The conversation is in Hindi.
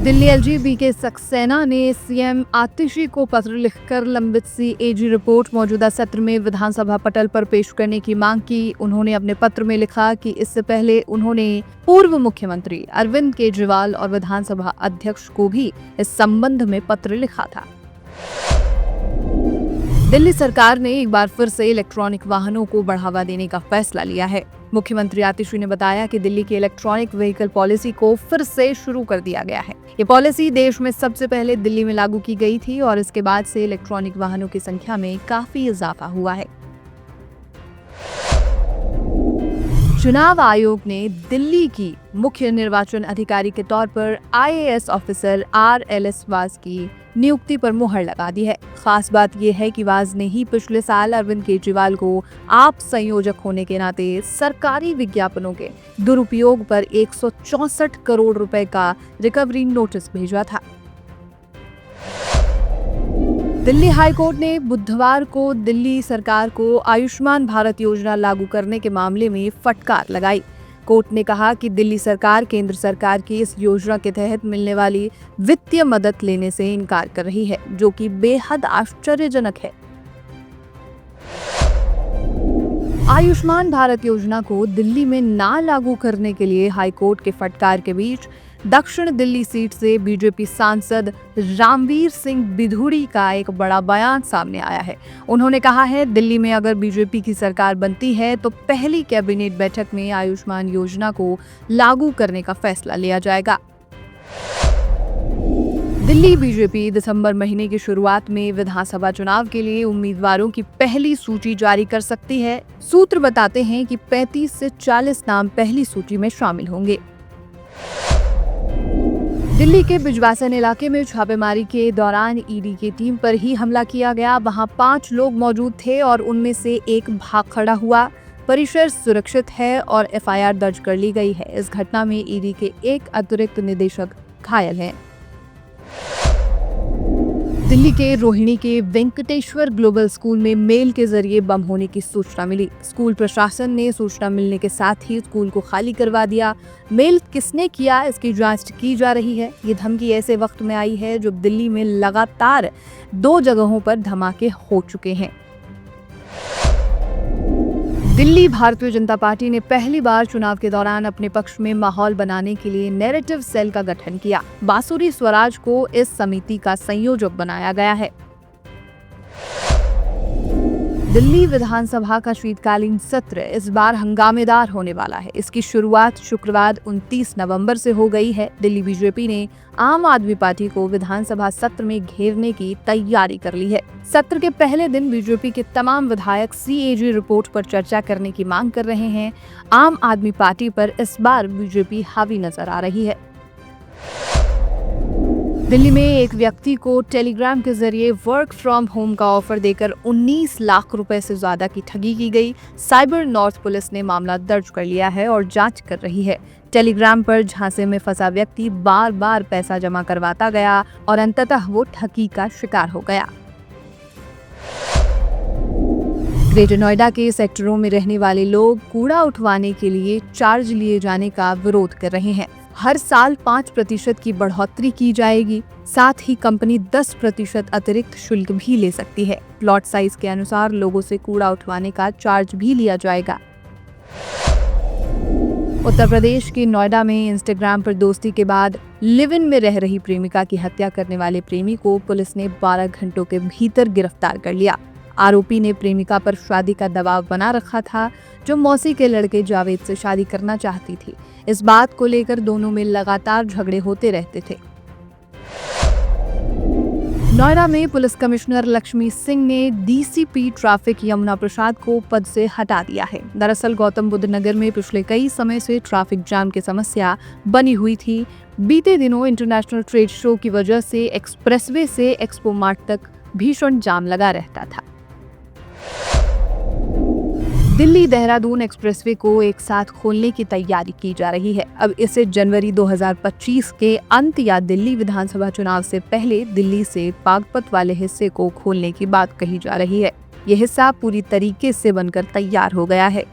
दिल्ली एलजी बीके सक्सेना ने सीएम आतिशी को पत्र लिखकर लंबित सीएजी रिपोर्ट मौजूदा सत्र में विधानसभा पटल पर पेश करने की मांग की। उन्होंने अपने पत्र में लिखा कि इससे पहले उन्होंने पूर्व मुख्यमंत्री अरविंद केजरीवाल और विधानसभा अध्यक्ष को भी इस संबंध में पत्र लिखा था। दिल्ली सरकार ने एक बार फिर से इलेक्ट्रॉनिक वाहनों को बढ़ावा देने का फैसला लिया है। मुख्यमंत्री आतिशी ने बताया कि दिल्ली की इलेक्ट्रॉनिक व्हीकल पॉलिसी को फिर से शुरू कर दिया गया है। ये पॉलिसी देश में सबसे पहले दिल्ली में लागू की गई थी और इसके बाद से इलेक्ट्रॉनिक वाहनों की संख्या में काफी इजाफा हुआ है। चुनाव आयोग ने दिल्ली की मुख्य निर्वाचन अधिकारी के तौर पर आईएएस ऑफिसर आरएलएस वाज की नियुक्ति पर मुहर लगा दी है। खास बात यह है कि वाज ने ही पिछले साल अरविंद केजरीवाल को आप संयोजक होने के नाते सरकारी विज्ञापनों के दुरुपयोग पर 164 करोड़ रुपए का रिकवरी नोटिस भेजा था। दिल्ली हाईकोर्ट ने बुधवार को दिल्ली सरकार को आयुष्मान भारत योजना लागू करने के मामले में फटकार लगाई। कोर्ट ने कहा कि दिल्ली सरकार केंद्र सरकार की इस योजना के तहत मिलने वाली वित्तीय मदद लेने से इनकार कर रही है, जो कि बेहद आश्चर्यजनक है। आयुष्मान भारत योजना को दिल्ली में ना लागू करने के लिए हाईकोर्ट के फटकार के बीच दक्षिण दिल्ली सीट से बीजेपी सांसद रामवीर सिंह बिधूड़ी का एक बड़ा बयान सामने आया है। उन्होंने कहा है, दिल्ली में अगर बीजेपी की सरकार बनती है तो पहली कैबिनेट बैठक में आयुष्मान योजना को लागू करने का फैसला लिया जाएगा। दिल्ली बीजेपी दिसंबर महीने की शुरुआत में विधानसभा चुनाव के लिए उम्मीदवारों की पहली सूची जारी कर सकती है। सूत्र बताते हैं कि 35 से 40 नाम पहली सूची में शामिल होंगे। दिल्ली के बिजवासन इलाके में छापेमारी के दौरान ईडी की टीम पर ही हमला किया गया। वहां 5 लोग मौजूद थे और उनमें से एक भाग खड़ा हुआ। परिसर सुरक्षित है और एफआईआर दर्ज कर ली गई है। इस घटना में ईडी के एक अतिरिक्त निदेशक घायल हैं। दिल्ली के रोहिणी के वेंकटेश्वर ग्लोबल स्कूल में मेल के जरिए बम होने की सूचना मिली। स्कूल प्रशासन ने सूचना मिलने के साथ ही स्कूल को खाली करवा दिया। मेल किसने किया, इसकी जांच की जा रही है। ये धमकी ऐसे वक्त में आई है जब दिल्ली में लगातार 2 जगहों पर धमाके हो चुके हैं। दिल्ली भारतीय जनता पार्टी ने पहली बार चुनाव के दौरान अपने पक्ष में माहौल बनाने के लिए नैरेटिव सेल का गठन किया। बांसुरी स्वराज को इस समिति का संयोजक बनाया गया है। दिल्ली विधानसभा का शीतकालीन सत्र इस बार हंगामेदार होने वाला है। इसकी शुरुआत शुक्रवार 29 नवंबर से हो गई है। दिल्ली बीजेपी ने आम आदमी पार्टी को विधानसभा सत्र में घेरने की तैयारी कर ली है। सत्र के पहले दिन बीजेपी के तमाम विधायक सीएजी रिपोर्ट पर चर्चा करने की मांग कर रहे हैं। आम आदमी पार्टी पर इस बार बीजेपी हावी नजर आ रही है। दिल्ली में एक व्यक्ति को टेलीग्राम के जरिए वर्क फ्रॉम होम का ऑफर देकर 19 लाख रुपए से ज्यादा की ठगी की गई। साइबर नॉर्थ पुलिस ने मामला दर्ज कर लिया है और जांच कर रही है। टेलीग्राम पर झांसे में फंसा व्यक्ति बार बार पैसा जमा करवाता गया और अंततः वो ठगी का शिकार हो गया। ग्रेटर नोएडा के सेक्टरों में रहने वाले लोग कूड़ा उठवाने के लिए चार्ज लिए जाने का विरोध कर रहे हैं। हर साल 5% की बढ़ोतरी की जाएगी। साथ ही कंपनी 10% अतिरिक्त शुल्क भी ले सकती है। प्लॉट साइज के अनुसार लोगों से कूड़ा उठवाने का चार्ज भी लिया जाएगा। उत्तर प्रदेश के नोएडा में इंस्टाग्राम पर दोस्ती के बाद लिव इन में रह रही प्रेमिका की हत्या करने वाले प्रेमी को पुलिस ने 12 घंटों के भीतर गिरफ्तार कर लिया। आरोपी ने प्रेमिका पर शादी का दबाव बना रखा था, जो मौसी के लड़के जावेद से शादी करना चाहती थी। इस बात को लेकर दोनों में लगातार झगड़े होते रहते थे। नोएडा में पुलिस कमिश्नर लक्ष्मी सिंह ने डीसीपी ट्रैफिक यमुना प्रसाद को पद से हटा दिया है। दरअसल गौतम बुद्ध नगर में पिछले कई समय से ट्रैफिक जाम की समस्या बनी हुई थी। बीते दिनों इंटरनेशनल ट्रेड शो की वजह से एक्सप्रेसवे से एक्सपो मार्ट तक भीषण जाम लगा रहता था। दिल्ली देहरादून एक्सप्रेसवे को एक साथ खोलने की तैयारी की जा रही है। अब इसे जनवरी 2025 के अंत या दिल्ली विधानसभा चुनाव से पहले दिल्ली से बागपत वाले हिस्से को खोलने की बात कही जा रही है। यह हिस्सा पूरी तरीके से बनकर तैयार हो गया है।